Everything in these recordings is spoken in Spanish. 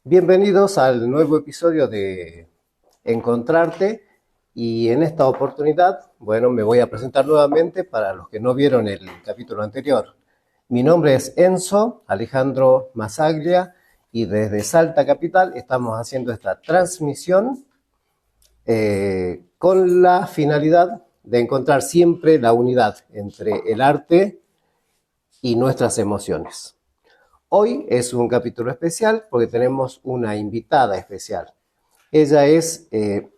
Bienvenidos al nuevo episodio de Encontrarte y en esta oportunidad, bueno, me voy a presentar nuevamente para los que no vieron el capítulo anterior. Mi nombre es Enzo Alejandro Masaglia y desde Salta Capital estamos haciendo esta transmisión con la finalidad de encontrar siempre la unidad entre el arte y nuestras emociones. Hoy es un capítulo especial porque tenemos una invitada especial. Ella es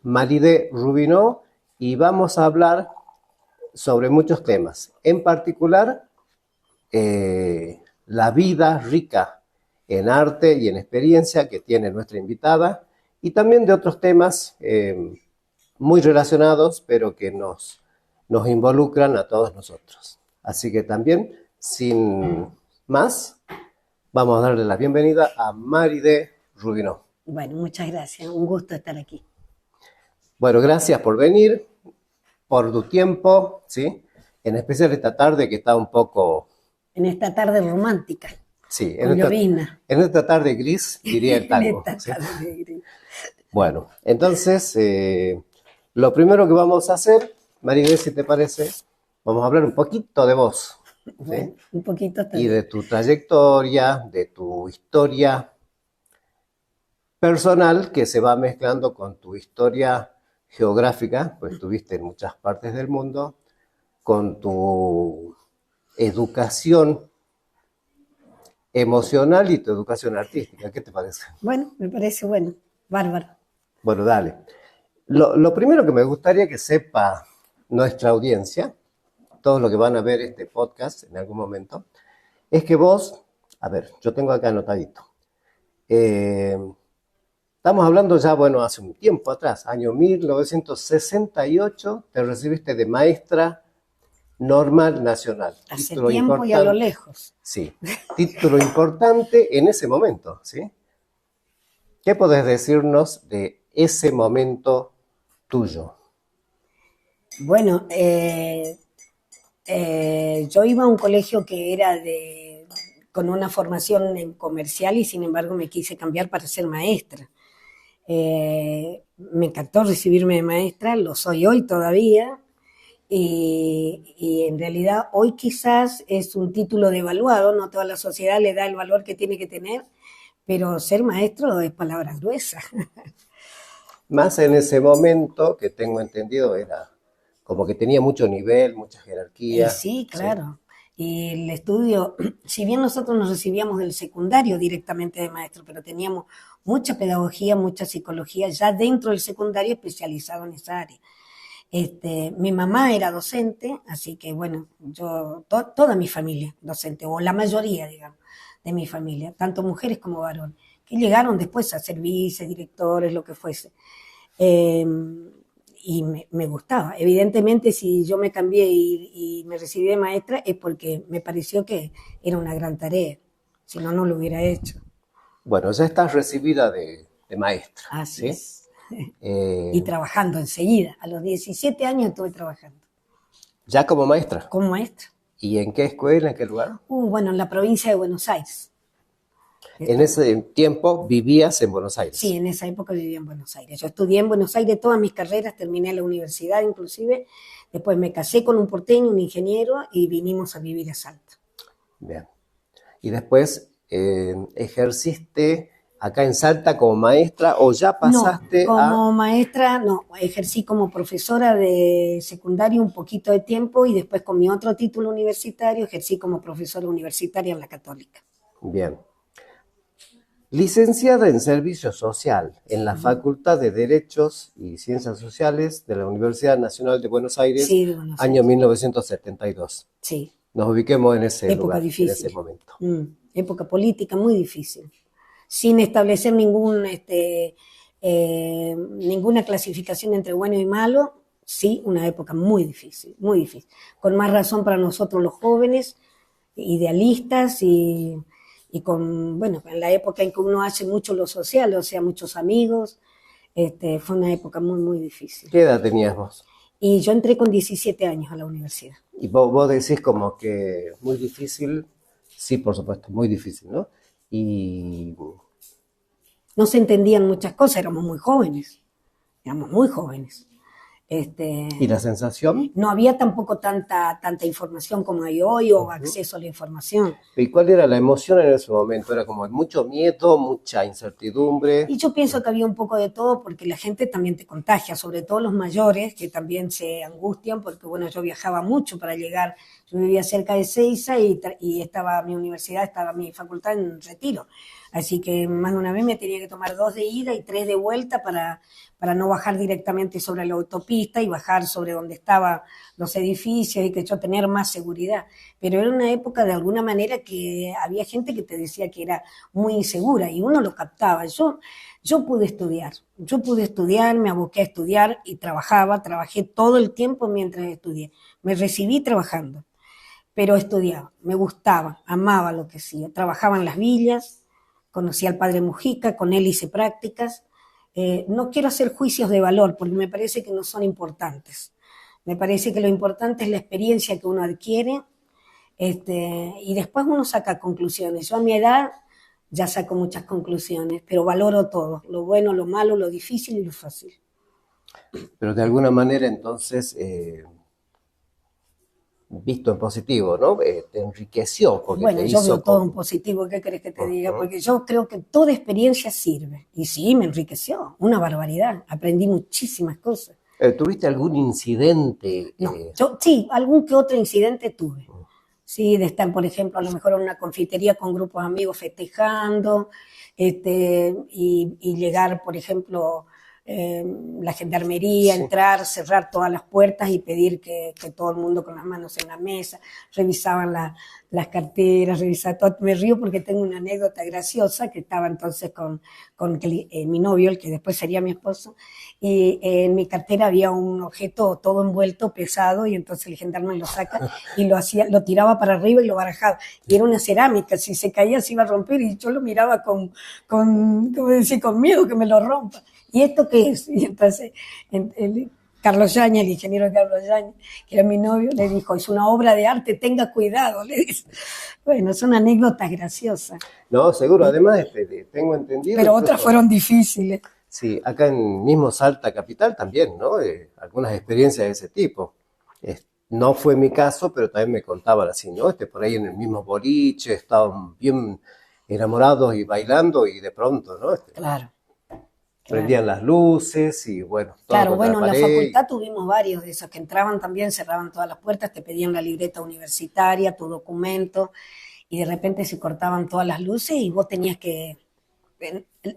Maridé Rubinó y vamos a hablar sobre muchos temas. En particular, la vida rica en arte y en experiencia que tiene nuestra invitada y también de otros temas muy relacionados, pero que nos involucran a todos nosotros. Así que también, sin más, vamos a darle la bienvenida a Maridé Rubinó. Bueno, muchas gracias. Un gusto estar aquí. Bueno, gracias por venir, por tu tiempo, ¿sí? En especial esta tarde que está un poco... En esta tarde romántica, Sí, con llovizna. en esta tarde gris, diría el tango. En esta ¿sí? tarde gris. Bueno, entonces, lo primero que vamos a hacer, Maribel, si te parece, vamos a hablar un poquito de vos. Bueno, ¿sí? un poquito está Y bien. de tu trayectoria, de tu historia personal que se va mezclando con tu historia geográfica, pues estuviste en muchas partes del mundo, con tu educación emocional y tu educación artística. ¿Qué te parece? Bueno, me parece bueno. Bárbaro. Bueno, dale. Lo primero que me gustaría que sepa nuestra audiencia, todos los que van a ver este podcast en algún momento, es que vos, a ver, yo tengo acá anotadito. Estamos hablando ya, bueno, hace un tiempo atrás, año 1968, te recibiste de maestra normal nacional. Hace Título tiempo y a lo importante. lejos. Sí, título importante en ese momento, ¿sí? ¿Qué podés decirnos de ese momento tuyo? Bueno, yo iba a un colegio que era con una formación en comercial y sin embargo me quise cambiar para ser maestra. Me encantó recibirme de maestra, lo soy hoy todavía, y en realidad hoy quizás es un título devaluado, no toda la sociedad le da el valor que tiene que tener, pero ser maestro es palabra gruesa. Más en ese momento, que tengo entendido, era como que tenía mucho nivel, mucha Y jerarquía, sí, ¿sí? claro. Y el estudio, si bien nosotros nos recibíamos del secundario directamente de maestro, pero teníamos mucha pedagogía, mucha psicología ya dentro del secundario especializado en esa área. Mi mamá era docente, así que bueno, toda mi familia docente, o la mayoría, digamos, de mi familia, tanto mujeres como varones, que llegaron después a ser vicedirectores, lo que fuese. Eh, y me gustaba. Evidentemente, si yo me cambié y me recibí de maestra, es porque me pareció que era una gran tarea, si no, no lo hubiera hecho. Bueno, ya estás recibida de maestra, Así ¿sí? es. Eh, Y trabajando enseguida, a los 17 años estuve trabajando ya como maestra. como maestra. ¿Y en qué escuela, en qué lugar? Bueno, en la provincia de Buenos Aires. En ese tiempo vivías en Buenos Sí, Aires. en esa época vivía en Buenos Aires. Yo estudié en Buenos Aires todas mis carreras, terminé la universidad inclusive. Después me casé con un porteño, un ingeniero, y vinimos a vivir a Salta. Bien. Y después ejerciste acá en Salta como maestra o ya No, pasaste a... como maestra, no, ejercí como profesora de secundario un poquito de tiempo y después con mi otro título universitario ejercí como profesora universitaria en la Católica. Bien. Licenciada en Servicio Social en la Facultad de Derechos y Ciencias Sociales de la Universidad Nacional de Buenos Aires, Sí, de Buenos año Aires. 1972. Sí, Nos ubiquemos en ese época lugar, en ese difícil. momento. Época política muy difícil. Sin establecer ninguna clasificación entre bueno y malo, sí, una época muy difícil, muy difícil. Con más razón para nosotros los jóvenes, idealistas y bueno, en la época en que uno hace mucho lo social, o sea, muchos amigos, fue una época muy, muy difícil. ¿Qué edad tenías vos? Y yo entré con 17 años a la universidad. Y vos decís como que muy difícil, sí, por supuesto, muy difícil, ¿no? Y no se entendían muchas cosas, éramos muy jóvenes, éramos muy jóvenes. ¿Y la sensación? No había tampoco tanta información como hay hoy o acceso a la información. ¿Y cuál era la emoción en ese momento? ¿Era como mucho miedo, mucha incertidumbre? Y yo pienso que había un poco de todo porque la gente también te contagia, sobre todo los mayores que también se angustian porque, bueno, yo viajaba mucho para llegar, yo vivía cerca de Seiza y estaba mi universidad, estaba mi facultad en Retiro. Así que más de una vez me tenía que tomar 2 de ida y 3 de vuelta para no bajar directamente sobre la autopista y bajar sobre donde estaban los edificios y que yo tener más seguridad. Pero era una época de alguna manera que había gente que te decía que era muy insegura y uno lo captaba. Yo pude estudiar, me aboqué a estudiar y trabajé todo el tiempo mientras estudié. Me recibí trabajando, pero estudiaba, me gustaba, amaba lo que hacía. Trabajaba en las villas, conocí al padre Mujica, con él hice prácticas. No quiero hacer juicios de valor porque me parece que no son importantes. Me parece que lo importante es la experiencia que uno adquiere y después uno saca conclusiones. Yo a mi edad ya saco muchas conclusiones, pero valoro todo, lo bueno, lo malo, lo difícil y lo fácil. Pero de alguna manera entonces, visto en positivo, ¿no? Te enriqueció porque bueno, te yo hizo veo todo en positivo, ¿qué querés que te diga? Porque yo creo que toda experiencia sirve. Y sí, me enriqueció, una barbaridad. Aprendí muchísimas cosas. ¿Tuviste algún incidente? No, yo sí, algún que otro incidente tuve. Sí, de estar, por ejemplo, a lo mejor en una confitería con grupos de amigos festejando, y llegar, por ejemplo, la gendarmería, Sí. entrar, cerrar todas las puertas y pedir que todo el mundo con las manos en la mesa, revisaban las carteras, revisaban todo. Me río porque tengo una anécdota graciosa que estaba entonces con mi novio, el que después sería mi esposo, y en mi cartera había un objeto todo envuelto, pesado, y entonces el gendarme lo saca y lo tiraba para arriba y lo barajaba. Y era una cerámica, si se caía se iba a romper y yo lo miraba con miedo que me lo rompa. ¿Y esto qué es? Y entonces Carlos Yáñez, el ingeniero Carlos Yáñez, que era mi novio, le dijo, es una obra de arte, tenga cuidado, le dice. Bueno, son anécdotas graciosas. No, seguro, además tengo entendido. Pero otras fueron difíciles. Sí, acá en mismo Salta Capital también, ¿no? Algunas experiencias de ese tipo. No fue mi caso, pero también me contaban así, ¿no? Por ahí en el mismo boliche, estaban bien enamorados y bailando y de pronto, ¿no? Claro. Prendían las luces y bueno, todo claro, contra bueno, en la la pared. facultad tuvimos varios de esos que entraban también, cerraban todas las puertas, te pedían la libreta universitaria, tu documento, y de repente se cortaban todas las luces y vos tenías que,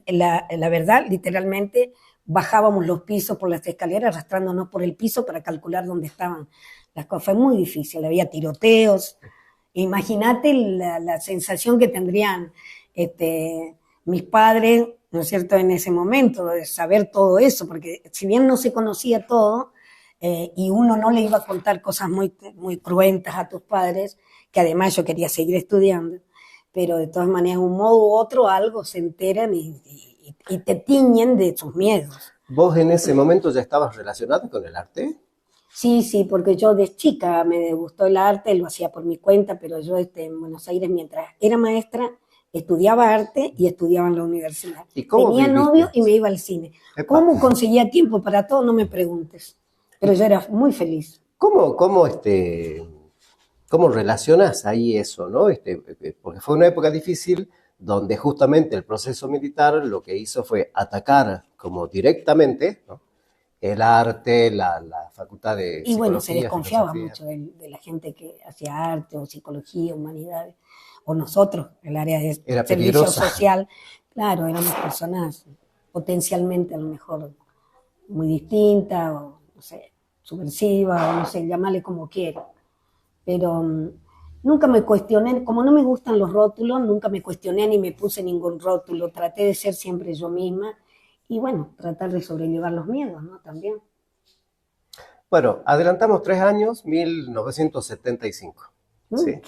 la verdad, literalmente, bajábamos los pisos por las escaleras, arrastrándonos por el piso para calcular dónde estaban las cosas. Fue muy difícil, había tiroteos. Imagínate la sensación que tendrían mis padres, ¿no es cierto?, en ese momento, de saber todo eso, porque si bien no se conocía todo, y uno no le iba a contar cosas muy, muy cruentas a tus padres, que además yo quería seguir estudiando, pero de todas maneras, un modo u otro, algo se enteran y te tiñen de sus miedos. ¿Vos en ese momento ya estabas relacionado con el arte? Sí, porque yo de chica me gustó el arte, lo hacía por mi cuenta, pero yo en Buenos Aires, mientras era maestra, estudiaba arte y estudiaba en la universidad. ¿Y cómo Tenía viviste? novio y me iba al cine. Epa. ¿Cómo conseguía tiempo para todo? No me preguntes. Pero yo era muy feliz. ¿Cómo relacionas ahí eso, ¿no? Porque fue una época difícil donde justamente el proceso militar lo que hizo fue atacar como directamente, ¿no?, el arte, la facultad de Y bueno, se psicología, desconfiaba filosofía. mucho de la gente que hacía arte o psicología, humanidades, o nosotros, el área de Era servicio peligrosa. social. Claro, éramos personas potencialmente a lo mejor muy distintas, o no sé, subversivas, o no sé, llamarle como quiera. Pero nunca me cuestioné, como no me gustan los rótulos, nunca me cuestioné ni me puse ningún rótulo, traté de ser siempre yo misma y bueno, tratar de sobrellevar los miedos, ¿no? También. Bueno, adelantamos 3 años, 1975. ¿Sí?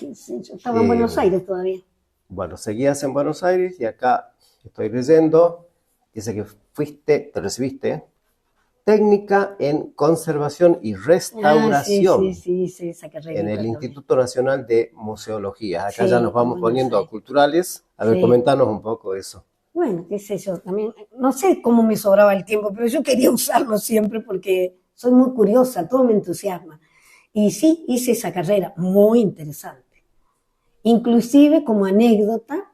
Yo estaba en Buenos Aires todavía. Bueno, seguías en Buenos Aires y acá estoy leyendo, dice que te recibiste, técnica en conservación y restauración Sí, esa carrera. en el Instituto Nacional de Museología. Acá Sí, ya nos vamos en Buenos poniendo Aires. culturales. A ver, Sí. comentanos un poco eso. Bueno, qué sé yo, también, no sé cómo me sobraba el tiempo, pero yo quería usarlo siempre porque soy muy curiosa, todo me entusiasma. Y sí, hice esa carrera, muy interesante. Inclusive, como anécdota,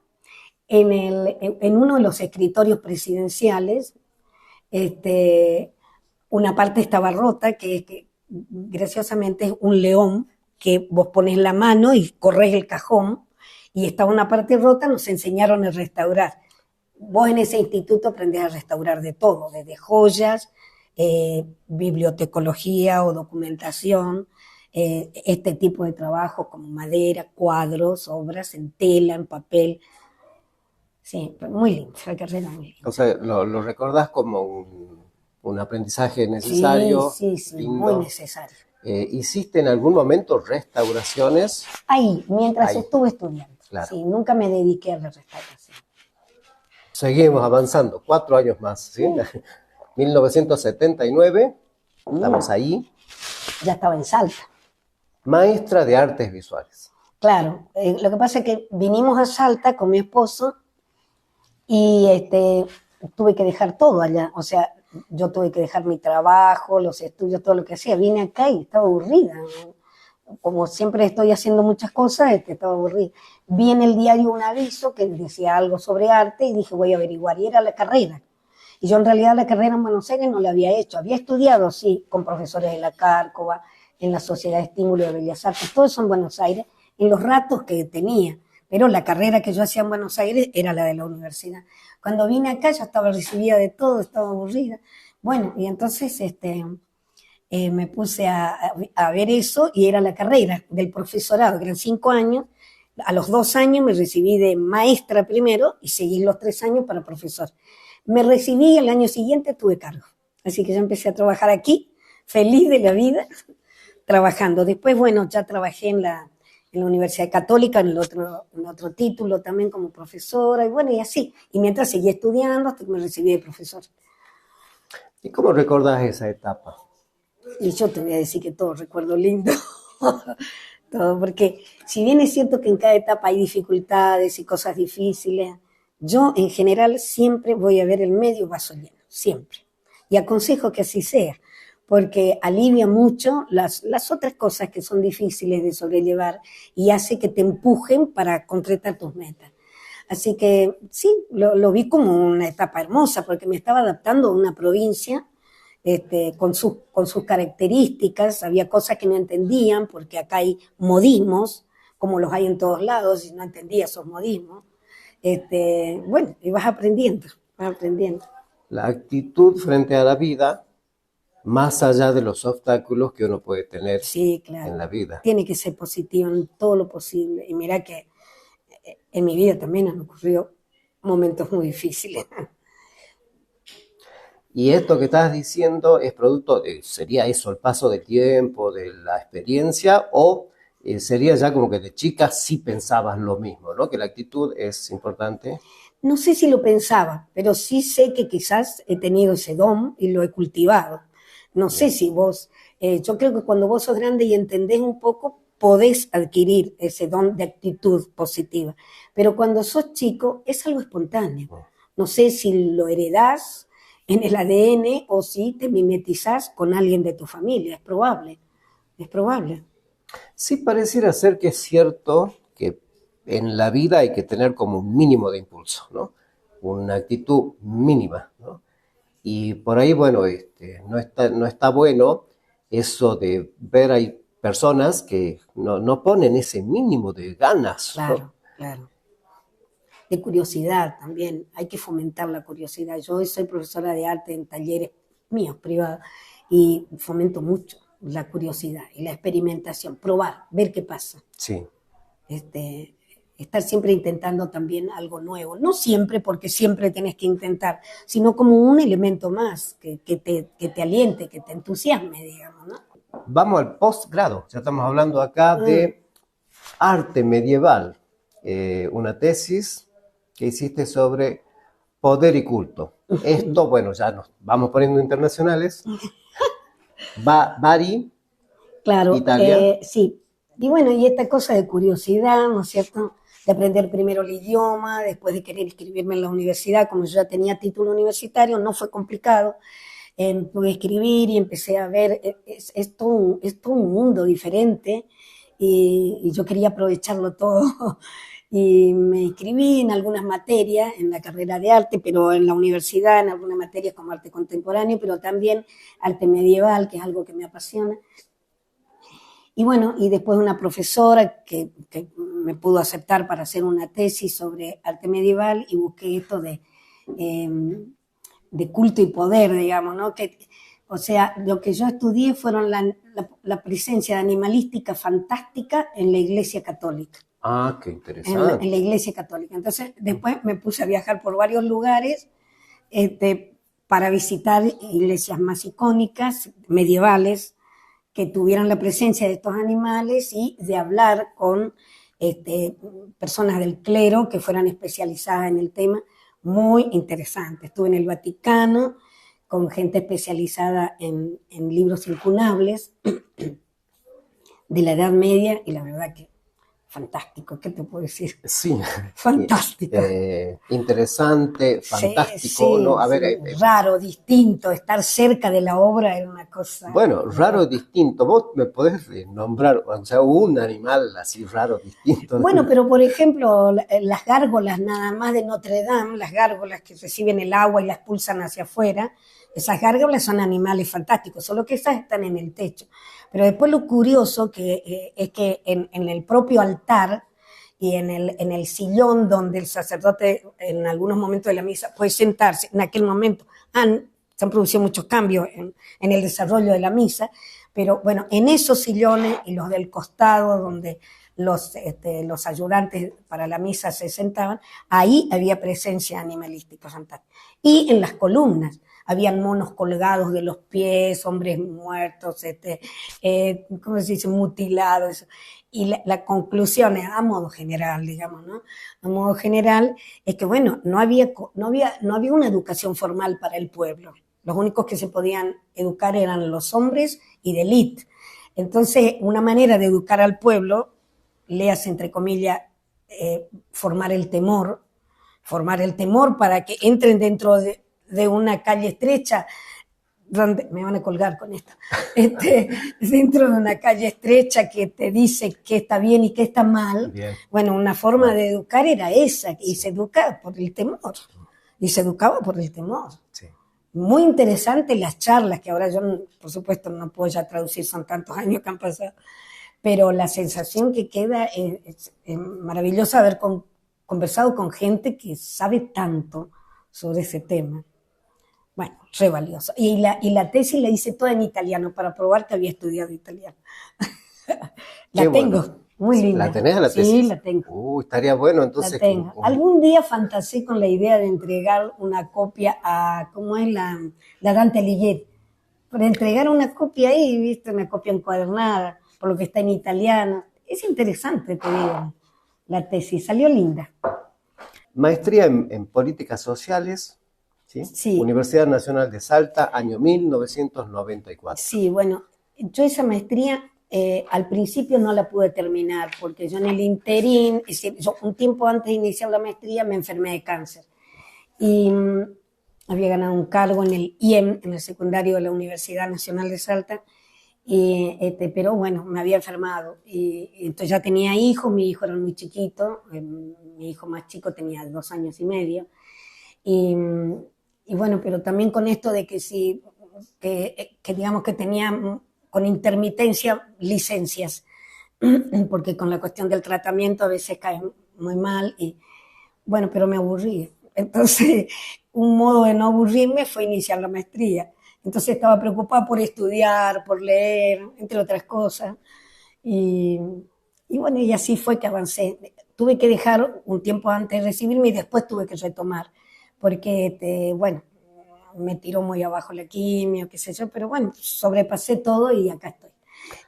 en uno de los escritorios presidenciales, este, una parte estaba rota, que graciosamente es un león que vos pones la mano y corres el cajón, y estaba una parte rota, nos enseñaron a restaurar. Vos en ese instituto aprendés a restaurar de todo, desde joyas, bibliotecología o documentación, este tipo de trabajo como madera, cuadros, obras en tela, en papel. Sí, muy lindo, la carrera muy O linda. sea, lo recordás como un aprendizaje Sí, necesario, sí, sí, muy lindo. necesario. ¿Hiciste en algún momento restauraciones? Ahí, mientras Ahí, estuve estudiando. claro. Sí, nunca me dediqué a la restauración. Seguimos avanzando, 4 años más, ¿sí? 1979, estamos ahí, Ya estaba en Salta. maestra de artes visuales. Claro, lo que pasa es que vinimos a Salta con mi esposo y tuve que dejar todo allá. O sea, yo tuve que dejar mi trabajo, los estudios, todo lo que hacía. Vine acá y estaba aburrida, ¿no? Como siempre estoy haciendo muchas cosas, estaba aburrida. Vi en el diario un aviso que decía algo sobre arte y dije, voy a averiguar. Y era la carrera. Y yo en realidad la carrera en Buenos Aires no la había hecho. Había estudiado, sí, con profesores de la Cárcova, en la Sociedad de Estímulo de Bellas Artes, todo eso en Buenos Aires, en los ratos que tenía. Pero la carrera que yo hacía en Buenos Aires era la de la universidad. Cuando vine acá ya estaba recibida de todo, estaba aburrida. Bueno, y entonces me puse a ver eso y era la carrera del profesorado, que eran 5 años. A los 2 años me recibí de maestra primero y seguí los 3 años para profesor. Me recibí y el año siguiente tuve cargo. Así que yo empecé a trabajar aquí, feliz de la vida, trabajando. Después, bueno, ya trabajé en la Universidad Católica, en otro título también como profesora, y bueno, y así. Y mientras seguí estudiando hasta que me recibí de profesor. ¿Y cómo recordás esa etapa? Y yo te voy a decir que todo recuerdo lindo. Todo, porque si bien es cierto que en cada etapa hay dificultades y cosas difíciles, yo en general siempre voy a ver el medio vaso lleno, siempre. Y aconsejo que así sea, porque alivia mucho las otras cosas que son difíciles de sobrellevar y hace que te empujen para concretar tus metas. Así que sí, lo vi como una etapa hermosa, porque me estaba adaptando a una provincia con sus características, había cosas que no entendían, porque acá hay modismos, como los hay en todos lados, y no entendía esos modismos. Bueno, y vas aprendiendo, vas aprendiendo. La actitud frente a la vida, más allá de los obstáculos que uno puede tener Sí, en claro. la vida. Tiene que ser positivo en todo lo posible. Y mira que en mi vida también han ocurrido momentos muy difíciles. Y esto que estás diciendo es producto de, ¿sería eso el paso del tiempo, de la experiencia, o sería ya como que de chica sí pensabas lo mismo, ¿no? Que la actitud es importante. No sé si lo pensaba, pero sí sé que quizás he tenido ese don y lo he cultivado. No sé Bien. si vos, yo creo que cuando vos sos grande y entendés un poco, podés adquirir ese don de actitud positiva. Pero cuando sos chico es algo espontáneo. No sé si lo heredás en el ADN o si te mimetizás con alguien de tu familia. Es probable, es probable. Sí pareciera ser que es cierto que en la vida hay que tener como un mínimo de impulso, ¿no? Una actitud mínima, ¿no? Y por ahí, bueno, no está bueno eso de ver hay personas que no ponen ese mínimo de ganas, ¿no? Claro, claro. De curiosidad también, hay que fomentar la curiosidad. Yo hoy soy profesora de arte en talleres míos privados y fomento mucho la curiosidad y la experimentación, probar, ver qué pasa. Sí. Este, estar siempre intentando también algo nuevo. No siempre, porque siempre tenés que intentar, sino como un elemento más que te aliente, que te entusiasme, digamos, ¿no? Vamos al posgrado. Ya estamos hablando acá de arte medieval. Una tesis que hiciste sobre poder y culto. Esto, bueno, ya nos vamos poniendo internacionales. Bari, Claro, Italia. sí. Y bueno, y esta cosa de curiosidad, ¿no es cierto? de aprender primero el idioma, después de querer inscribirme en la universidad, como yo ya tenía título universitario, no fue complicado. Pude escribir y empecé a ver, es todo un mundo diferente y yo quería aprovecharlo todo. Y me inscribí en algunas materias, en la carrera de arte, pero en la universidad, en algunas materias como arte contemporáneo, pero también arte medieval, que es algo que me apasiona. Y bueno, y después una profesora que me pudo aceptar para hacer una tesis sobre arte medieval y busqué esto de culto y poder, digamos, ¿no? O sea, lo que yo estudié fueron la presencia de animalística fantástica en la Iglesia Católica. Ah, qué interesante. En la Iglesia Católica. Entonces, después me puse a viajar por varios lugares para visitar iglesias más icónicas, medievales, que tuvieran la presencia de estos animales y de hablar con personas del clero que fueran especializadas en el tema. Muy interesante. Estuve en el Vaticano con gente especializada en libros incunables de la Edad Media y la verdad que fantástico, ¿qué te puedo decir? Sí. Fantástico. Interesante, fantástico, sí, ¿no? A sí, ver, raro, distinto, estar cerca de la obra era una cosa. bueno, raro, distinto. ¿Vos me podés nombrar, o sea, un animal así raro, distinto? Bueno, pero por ejemplo, las gárgolas nada más de Notre Dame, las gárgolas que reciben el agua y la expulsan hacia afuera, esas gárgolas son animales fantásticos, solo que esas están en el techo. Pero después lo curioso es que en el propio altar y en el sillón donde el sacerdote en algunos momentos de la misa puede sentarse, en aquel momento se han producido muchos cambios en el desarrollo de la misa, pero bueno, en esos sillones y los del costado donde los ayudantes para la misa se sentaban, ahí había presencia animalística fantástica. Y en las columnas habían monos colgados de los pies, hombres muertos, ¿cómo se dice? Mutilados. Y la conclusión, a modo general, digamos, ¿no? A modo general, es que, bueno, no había una educación formal para el pueblo. Los únicos que se podían educar eran los hombres y de élite. Entonces, una manera de educar al pueblo, léase entre comillas, formar el temor para que entren dentro de una calle estrecha, donde me van a colgar con esto, dentro de una calle estrecha que te dice qué está bien y qué está mal. Bien. Bueno, una forma de educar era esa, y se educaba por el temor. Sí. Muy interesante las charlas, que ahora yo, por supuesto, no puedo ya traducir, son tantos años que han pasado, pero la sensación que queda es maravillosa haber conversado con gente que sabe tanto sobre ese tema. Bueno, re valioso. Y la tesis la hice toda en italiano para probar que había estudiado italiano. La tengo, bueno. Muy linda. ¿La tenés a la tesis? Sí, la tengo. Estaría bueno, entonces. La tengo. Algún día fantaseé con la idea de entregar una copia a, ¿cómo es la Dante Alighieri? Para entregar una copia ahí, ¿viste? Una copia encuadernada, por lo que está en italiano. Es interesante, te digo, la tesis. Salió linda. Maestría en políticas sociales. ¿Sí? Sí. Universidad Nacional de Salta, año 1994. Sí, bueno, yo esa maestría al principio no la pude terminar porque yo en el interín, es decir, yo un tiempo antes de iniciar la maestría me enfermé de cáncer y había ganado un cargo en el IEM, en el secundario de la Universidad Nacional de Salta, pero bueno, me había enfermado y entonces ya tenía hijos, mi hijo era muy chiquito, mi hijo más chico tenía 2 años y medio y bueno, pero también con esto de que sí, que digamos que tenía con intermitencia licencias, porque con la cuestión del tratamiento a veces cae muy mal y bueno, pero me aburrí. Entonces, un modo de no aburrirme fue iniciar la maestría. Entonces estaba preocupada por estudiar, por leer, entre otras cosas. Y bueno, y así fue que avancé. Tuve que dejar un tiempo antes de recibirme y después tuve que retomar. Porque, bueno, me tiró muy abajo la quimio, qué sé yo, pero bueno, sobrepasé todo y acá estoy.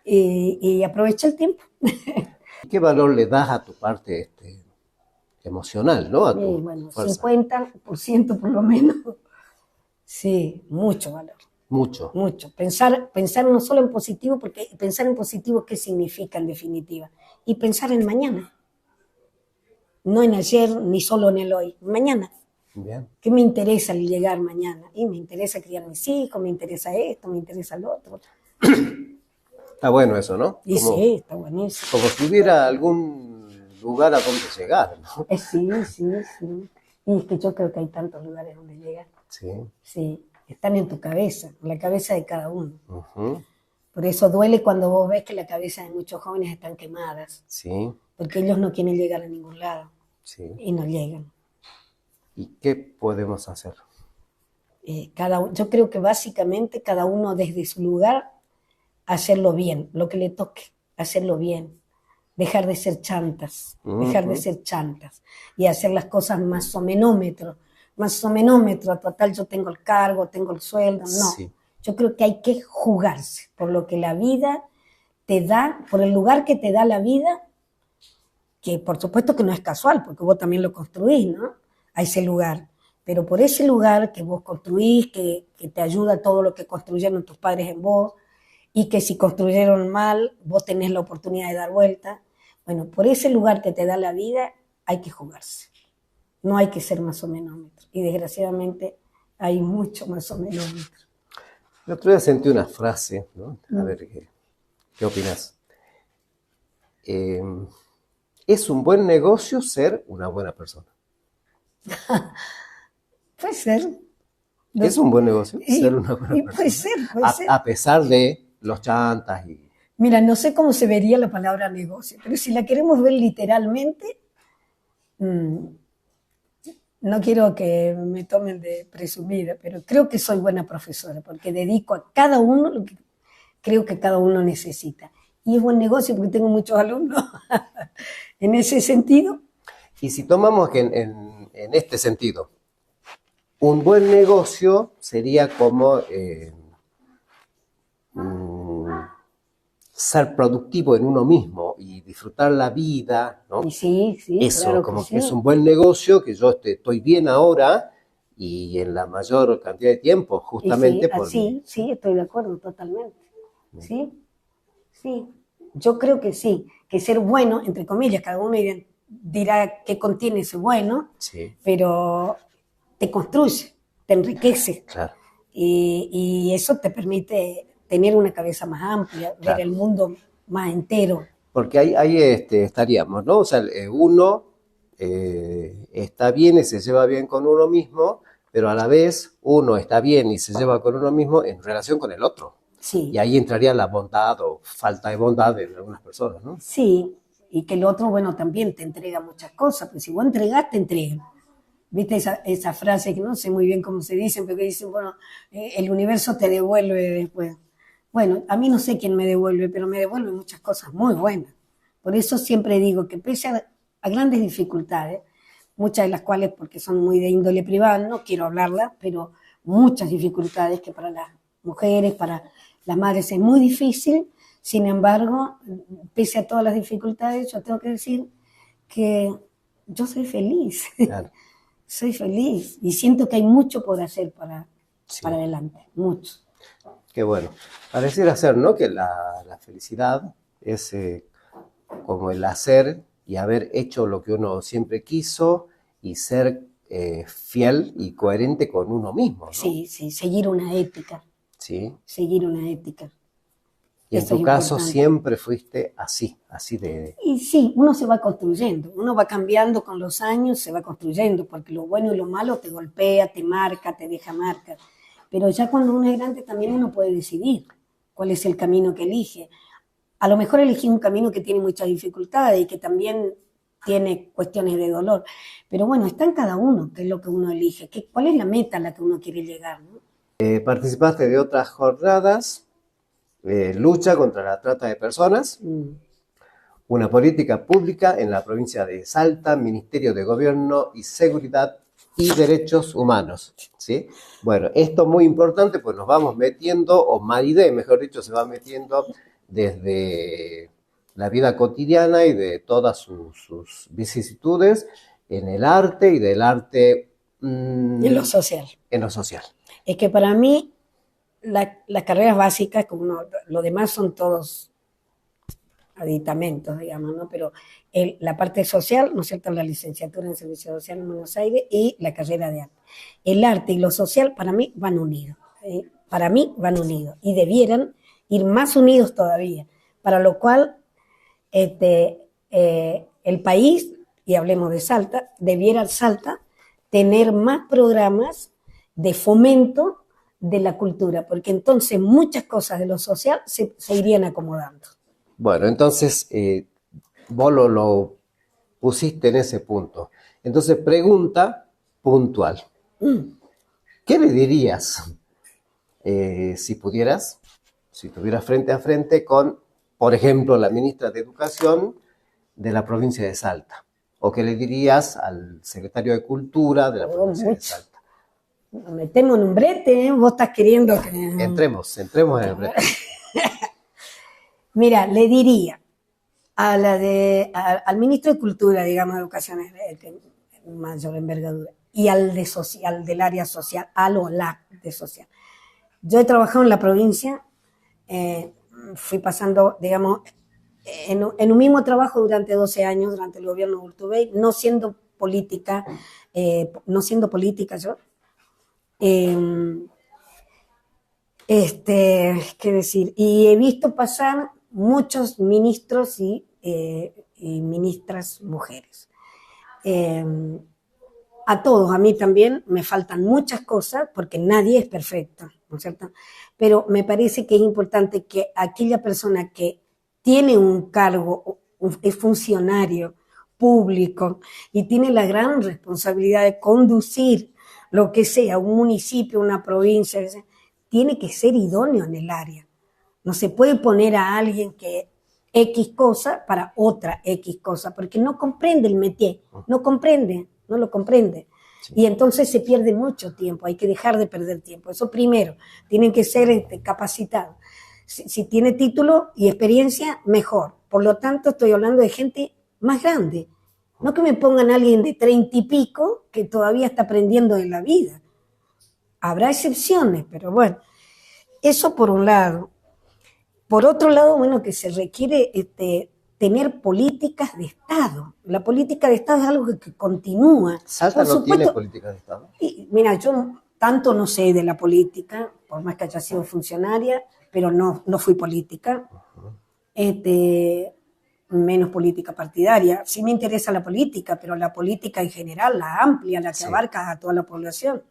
Y aproveché el tiempo. ¿Qué valor le das a tu parte emocional, ¿no? A tu bueno, fuerza. 50% por lo menos. Sí, mucho valor. Mucho. Mucho. Pensar no solo en positivo, porque pensar en positivo, ¿qué significa en definitiva? Y pensar en mañana. no en ayer ni solo en el hoy, mañana. Bien. ¿Qué me interesa el llegar mañana? Y me interesa criar mis hijos, me interesa esto, me interesa lo otro. Está bueno eso, ¿no? Y sí, está buenísimo. Como si hubiera algún lugar a donde llegar, ¿no? Sí. Y es que yo creo que hay tantos lugares donde llegar. Sí. Sí, están en tu cabeza, en la cabeza de cada uno. Ujú. Por eso duele cuando vos ves que la cabeza de muchos jóvenes están quemadas, Sí, porque ellos no quieren llegar a ningún lado sí. y no llegan. ¿Y qué podemos hacer? Yo creo que básicamente cada uno desde su lugar hacerlo bien, lo que le toque, hacerlo bien, dejar de ser chantas, y hacer las cosas más o menómetro, total yo tengo el cargo, tengo el sueldo, no. Sí. Yo creo que hay que jugarse por lo que la vida te da, por el lugar que te da la vida, que por supuesto que no es casual, porque vos también lo construís, ¿no? A ese lugar. Pero por ese lugar que vos construís, que te ayuda todo lo que construyeron tus padres en vos, y que si construyeron mal, vos tenés la oportunidad de dar vuelta. Bueno, por ese lugar que te da la vida, hay que jugarse. No hay que ser más o menómetro. Y desgraciadamente hay mucho más o menómetro. El otro día sentí una frase, ¿no? A ver, ¿qué opinas? ¿Es un buen negocio ser una buena persona? Puede ser. ¿Es un buen negocio ser una buena persona? Puede ser. A pesar de los chantas y... Mira, no sé cómo se vería la palabra negocio, pero si la queremos ver literalmente, no quiero que me tomen de presumida, pero creo que soy buena profesora, porque dedico a cada uno lo que creo que cada uno necesita. Y es buen negocio porque tengo muchos alumnos. En ese sentido. Y si tomamos que en este sentido, un buen negocio sería como ser productivo en uno mismo y disfrutar la vida, ¿no? Y sí, eso, claro como que que sí. es un buen negocio, que yo estoy bien ahora y en la mayor cantidad de tiempo, justamente por... Sí, estoy de acuerdo totalmente. Sí. Yo creo que sí, que ser bueno, entre comillas, cada uno dirá qué contiene ese bueno, Sí. Pero te construye, te enriquece. Claro. Y eso te permite tener una cabeza más amplia, Claro. ver el mundo más entero. Porque ahí estaríamos, ¿no? O sea, uno está bien y se lleva bien con uno mismo, pero a la vez uno está bien y se lleva con uno mismo en relación con el otro. Sí. Y ahí entraría la bondad o falta de bondad de algunas personas, ¿no? Sí, y que el otro, bueno, también te entrega muchas cosas, pues si vos entregás, te entregan. ¿Viste esa frase que no sé muy bien cómo se dice, pero que dicen, bueno, el universo te devuelve después? Bueno, a mí no sé quién me devuelve, pero me devuelve muchas cosas muy buenas. Por eso siempre digo que pese a grandes dificultades, muchas de las cuales porque son muy de índole privada, no quiero hablarlas, pero muchas dificultades que para las mujeres, para las madres es muy difícil. Sin embargo, pese a todas las dificultades, yo tengo que decir que yo soy feliz. Claro. Soy feliz y siento que hay mucho por hacer para adelante, mucho. Qué bueno. Pareciera ser, ¿no? Que la felicidad es como el hacer y haber hecho lo que uno siempre quiso y ser fiel y coherente con uno mismo, ¿no? Sí, seguir una ética. Sí. Seguir una ética. Y en tu caso siempre fuiste así de... Y sí, uno se va construyendo, uno va cambiando con los años, se va construyendo, porque lo bueno y lo malo te golpea, te marca, te deja marcas. Pero ya cuando uno es grande también uno puede decidir cuál es el camino que elige. A lo mejor elegí un camino que tiene muchas dificultades y que también tiene cuestiones de dolor. Pero bueno, está en cada uno qué es lo que uno elige, cuál es la meta a la que uno quiere llegar, ¿no? Participaste de otras jornadas, lucha contra la trata de personas, una política pública en la provincia de Salta, Ministerio de Gobierno y Seguridad y Derechos Humanos, ¿sí? Bueno, esto es muy importante, pues nos vamos metiendo, o Maride, mejor dicho, se va metiendo desde la vida cotidiana y de todas sus vicisitudes en el arte y del arte... en lo social. En lo social. Es que para mí las carreras básicas, como lo demás son todos aditamentos, digamos, ¿no? Pero la parte social, ¿no es cierto?, la licenciatura en Servicio Social en Buenos Aires y la carrera de arte. El arte y lo social para mí van unidos, para mí van unidos y debieran ir más unidos todavía, para lo cual el país, y hablemos de Salta, debiera Salta tener más programas de fomento de la cultura, porque entonces muchas cosas de lo social se irían acomodando. Bueno, entonces vos lo pusiste en ese punto. Entonces, pregunta puntual. ¿Qué le dirías si pudieras, si estuvieras frente a frente con, por ejemplo, la ministra de Educación de la provincia de Salta? ¿O qué le dirías al secretario de Cultura de la provincia de Salta? Nos metemos en un brete, ¿eh? Vos estás queriendo que... Entremos en el brete. Mira, le diría al ministro de Cultura, digamos, de Educación de mayor envergadura, y al del área social, la de social. Yo he trabajado en la provincia, fui pasando, digamos, en un mismo trabajo durante 12 años, durante el gobierno de Urtubey, no siendo política yo. ¿Qué decir? Y he visto pasar muchos ministros y ministras mujeres. A todos, a mí también, me faltan muchas cosas porque nadie es perfecto, ¿no es cierto? Pero me parece que es importante que aquella persona que tiene un cargo, es funcionario público y tiene la gran responsabilidad de conducir lo que sea, un municipio, una provincia, tiene que ser idóneo en el área. No se puede poner a alguien que X cosa para otra X cosa, porque no comprende el métier, no lo comprende. Sí. Y entonces se pierde mucho tiempo, hay que dejar de perder tiempo. Eso primero, tienen que ser capacitados. Si tiene título y experiencia, mejor. Por lo tanto, estoy hablando de gente más grande. No que me pongan a alguien de 30 y pico que todavía está aprendiendo de la vida. Habrá excepciones, pero bueno, eso por un lado. Por otro lado, bueno, que se requiere tener políticas de Estado. La política de Estado es algo que continúa. ¿Salta no tiene políticas de Estado? Y, mira, yo tanto no sé de la política, por más que haya sido funcionaria, pero no fui política. Menos política partidaria. Sí me interesa la política, pero la política en general, la amplia, la que abarca a toda la población.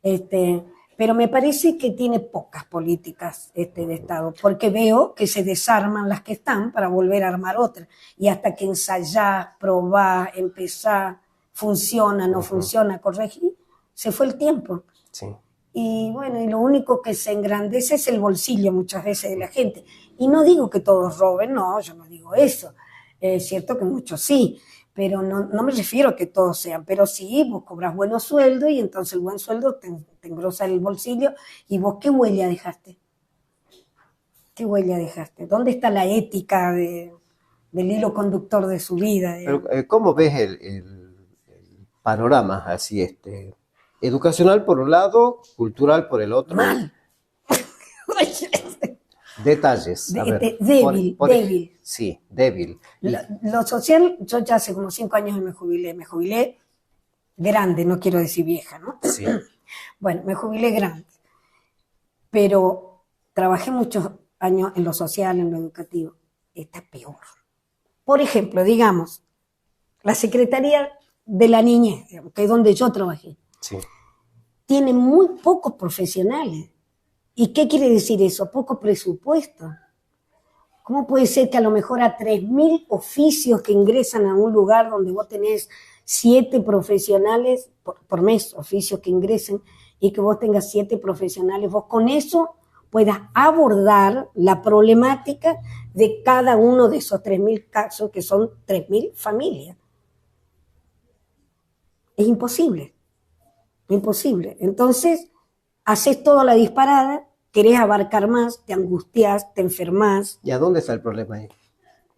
Pero me parece que tiene pocas políticas de Estado, porque veo que se desarman las que están para volver a armar otras. Y hasta que ensayar, probar, empezar, funciona, no funciona, corregir, se fue el tiempo. Sí. Y bueno, y lo único que se engrandece es el bolsillo muchas veces de la gente. Y no digo que todos roben, no, yo no digo eso. Es cierto que muchos sí, pero no me refiero a que todos sean, pero sí, vos cobras buenos sueldos y entonces el buen sueldo te engrosa el bolsillo. ¿Y vos qué huella dejaste? ¿Qué huella dejaste? ¿Dónde está la ética del hilo conductor de su vida? Pero, ¿cómo ves el panorama así, educacional por un lado, cultural por el otro? Mal. Detalles. Débil. Sí, débil. Lo social, yo ya hace como 5 años me jubilé grande, no quiero decir vieja, ¿no? Sí. Bueno, me jubilé grande, pero trabajé muchos años en lo social, en lo educativo. Está peor. Por ejemplo, digamos, la Secretaría de la Niñez, que es donde yo trabajé, sí, tiene muy pocos profesionales. ¿Y qué quiere decir eso? Poco presupuesto. ¿Cómo puede ser que a lo mejor a 3.000 oficios que ingresan a un lugar donde vos tenés 7 profesionales por mes, oficios que ingresen, y que vos tengas 7 profesionales, vos con eso puedas abordar la problemática de cada uno de esos 3.000 casos, que son 3.000 familias? Es imposible. Imposible. Entonces, haces toda la disparada, querés abarcar más, te angustias, te enfermas. ¿Y a dónde está el problema ahí?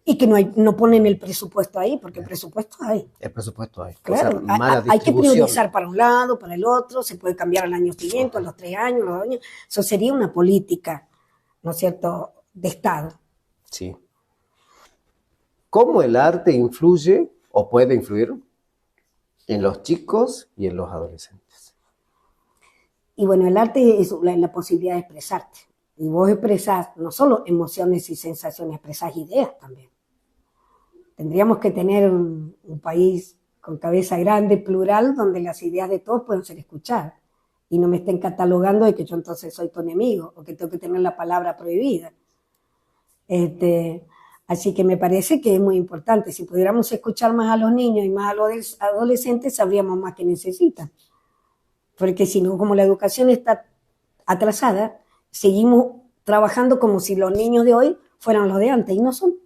Y que no ponen el presupuesto ahí, porque el presupuesto hay. El presupuesto hay. Claro, o sea, mala hay que distribución. priorizar para un lado, para el otro, se puede cambiar al año siguiente, a los 3 años, a los 2 años. Eso sería una política, ¿no es cierto?, de Estado. Sí. cómo el arte influye o puede influir en los chicos y en los adolescentes. Y bueno, el arte es la posibilidad de expresarte. Y vos expresás no solo emociones y sensaciones, expresás ideas también. Tendríamos que tener un país con cabeza grande, plural, donde las ideas de todos puedan ser escuchadas. Y no me estén catalogando de que yo entonces soy tu enemigo o que tengo que tener la palabra prohibida. Así que me parece que es muy importante. Si pudiéramos escuchar más a los niños y más a los adolescentes, sabríamos más que necesitan. Porque si no, como la educación está atrasada, seguimos trabajando como si los niños de hoy fueran los de antes, y no son.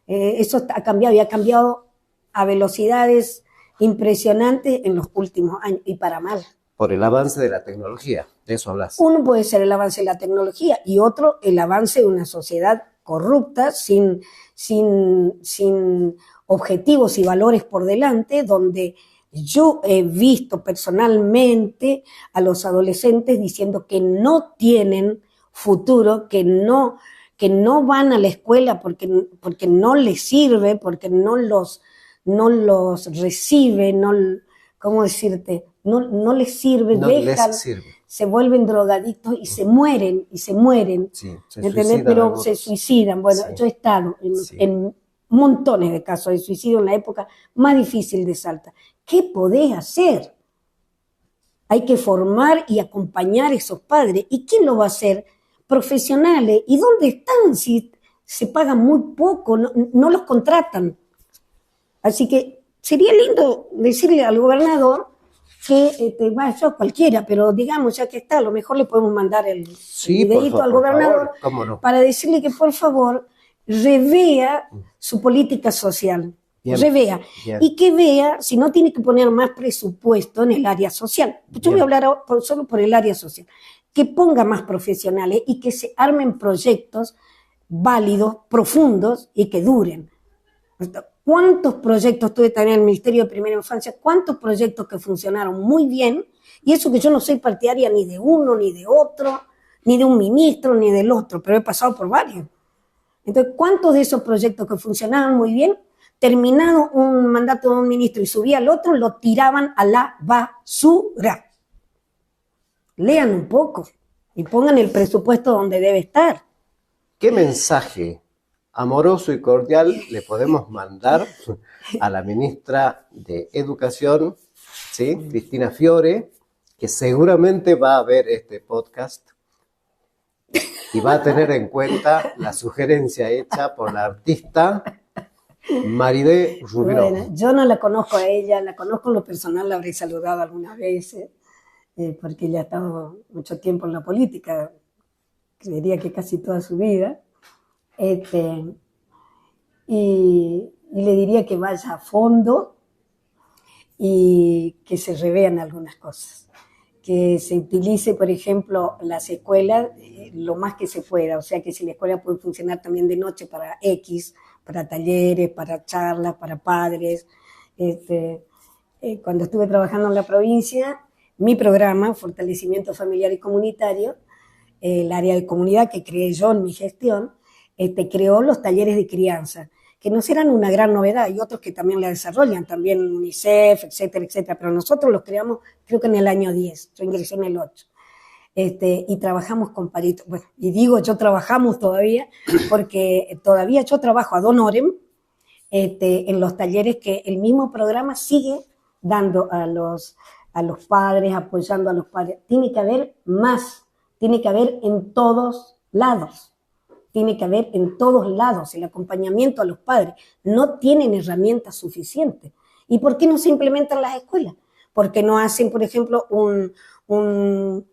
Eso ha cambiado y ha cambiado a velocidades impresionantes en los últimos años, y para mal. Por el avance de la tecnología, de eso hablas. Uno puede ser el avance de la tecnología y otro el avance de una sociedad corrupta, sin objetivos y valores por delante, donde yo he visto personalmente a los adolescentes diciendo que no tienen futuro, que no van a la escuela porque no les sirve, porque no los recibe, ¿cómo decirte? No les sirve, no dejan, les sirve. Se vuelven drogadictos y se mueren. Sí, ¿entendés? Pero se suicidan. Bueno, sí. Yo he estado en montones de casos de suicidio en la época más difícil de Salta. ¿Qué podés hacer? Hay que formar y acompañar a esos padres. ¿Y quién lo va a hacer? Profesionales. ¿Y dónde están si se pagan muy poco? No los contratan. Así que sería lindo decirle al gobernador que, yo cualquiera, pero digamos, ya que está, a lo mejor le podemos mandar el videíto al gobernador para decirle que por favor revea su política social. Bien, revea. Bien. Y que vea si no tiene que poner más presupuesto en el área social. Yo voy a hablar solo por el área social. Que ponga más profesionales y que se armen proyectos válidos, profundos y que duren. ¿Cuántos proyectos tuve también en el Ministerio de Primera Infancia? ¿Cuántos proyectos que funcionaron muy bien? Y eso que yo no soy partidaria ni de uno, ni de otro, ni de un ministro, ni del otro, pero he pasado por varios. Entonces, ¿cuántos de esos proyectos que funcionaban muy bien, terminado un mandato de un ministro y subía al otro, lo tiraban a la basura? Lean un poco y pongan el presupuesto donde debe estar. ¿Qué mensaje amoroso y cordial le podemos mandar a la ministra de Educación, ¿sí? Cristina Fiore, que seguramente va a ver este podcast y va a tener en cuenta la sugerencia hecha por la artista Maridé Rubinó? Bueno, yo no la conozco a ella, la conozco en lo personal, la habré saludado algunas veces, porque ella ha estado mucho tiempo en la política, diría que casi toda su vida. Y le diría que vaya a fondo y que se revean algunas cosas. Que se utilice, por ejemplo, las escuelas lo más que se pueda. O sea, que si la escuela puede funcionar también de noche para X, para talleres, para charlas, para padres. Cuando estuve trabajando en la provincia, mi programa, Fortalecimiento Familiar y Comunitario, el área de comunidad que creé yo en mi gestión, creó los talleres de crianza, que nos eran una gran novedad, y otros que también la desarrollan, también UNICEF, etcétera, etcétera, pero nosotros los creamos creo que en el año 10, yo ingresé en el 8, y trabajamos con palitos, bueno, y digo yo trabajamos todavía, porque todavía yo trabajo ad honorem, en los talleres que el mismo programa sigue dando a los padres, apoyando a los padres. Tiene que haber más, tiene que haber en todos lados. Tiene que haber en todos lados el acompañamiento a los padres. No tienen herramientas suficientes. ¿Y por qué no se implementan las escuelas? Porque no hacen, por ejemplo, ¿cómo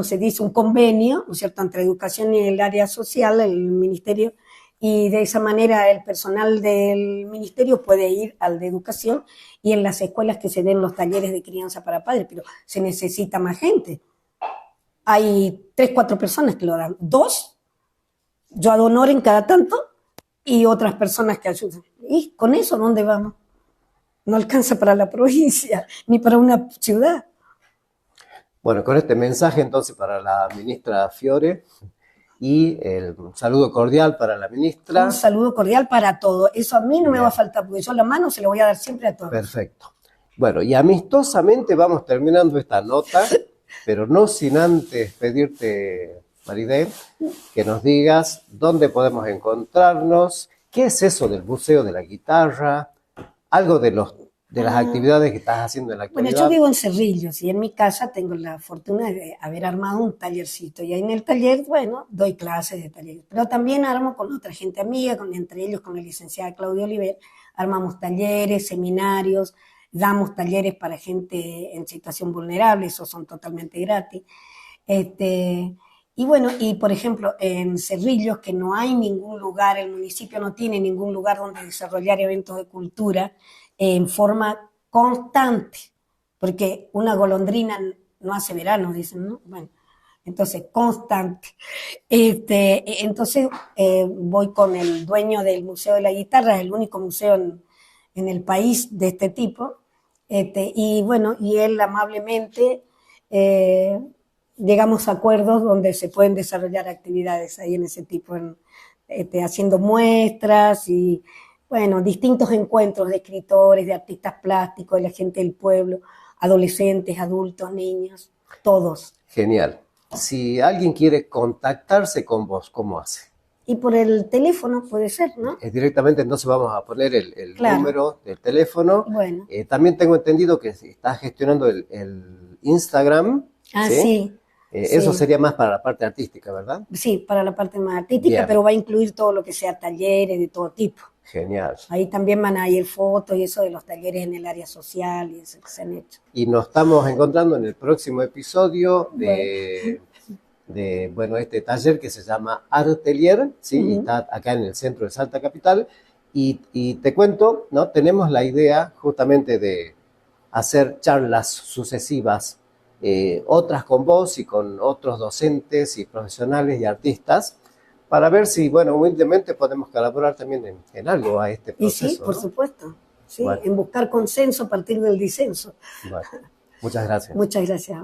se dice? Un convenio, ¿no es cierto?, entre educación y el área social, el ministerio, y de esa manera el personal del ministerio puede ir al de educación y en las escuelas que se den los talleres de crianza para padres, pero se necesita más gente. Hay 3, 4 personas que lo dan. 2, yo ad honorem cada tanto, y otras personas que ayudan. ¿Y con eso dónde vamos? No alcanza para la provincia, ni para una ciudad. Bueno, con este mensaje entonces para la ministra Fiore y el saludo cordial para la ministra. Un saludo cordial para todos. Eso a mí no me Bien. va a faltar, porque yo la mano se la voy a dar siempre a todos. Perfecto. Bueno, y amistosamente vamos terminando esta nota, pero no sin antes pedirte, Maridé, que nos digas dónde podemos encontrarnos, qué es eso del Museo de la Guitarra, algo de las actividades que estás haciendo en la Bueno, actualidad. yo vivo en Cerrillos y en mi casa tengo la fortuna de haber armado un tallercito. Y ahí en el taller, bueno, doy clases de taller. Pero también armo con otra gente amiga, entre ellos con la licenciada Claudia Oliver, armamos talleres, seminarios, damos talleres para gente en situación vulnerable, esos son totalmente gratis. Y bueno, y por ejemplo, en Cerrillos, que no hay ningún lugar, el municipio no tiene ningún lugar donde desarrollar eventos de cultura en forma constante, porque una golondrina no hace verano, dicen, ¿no? Bueno, entonces, constante. Entonces, voy con el dueño del Museo de la Guitarra, es el único museo en el país de este tipo, y bueno, y él amablemente llegamos a acuerdos donde se pueden desarrollar actividades ahí en ese tipo, haciendo muestras y, bueno, distintos encuentros de escritores, de artistas plásticos, de la gente del pueblo, adolescentes, adultos, niños, todos. Genial. Si alguien quiere contactarse con vos, ¿cómo hace? Y por el teléfono puede ser, ¿no? Directamente entonces vamos a poner el Claro. número del teléfono. Bueno. También tengo entendido que estás gestionando el Instagram. Ah, sí. Eso Sí. sería más para la parte artística, ¿verdad? Sí, para la parte más artística, Bien. pero va a incluir todo lo que sea talleres de todo tipo. Genial. Ahí también van a ir fotos y eso de los talleres en el área social y eso que se han hecho. Y nos estamos encontrando en el próximo episodio bueno, este taller que se llama Artelier, ¿sí? Y está acá en el centro de Salta Capital. Y te cuento, ¿no? Tenemos la idea justamente de hacer charlas sucesivas, otras con vos y con otros docentes y profesionales y artistas, para ver si, bueno, humildemente podemos colaborar también en algo a este Y proceso. sí, por ¿no? supuesto. Sí, Bueno. en buscar consenso a partir del disenso. Bueno, muchas gracias. Muchas gracias.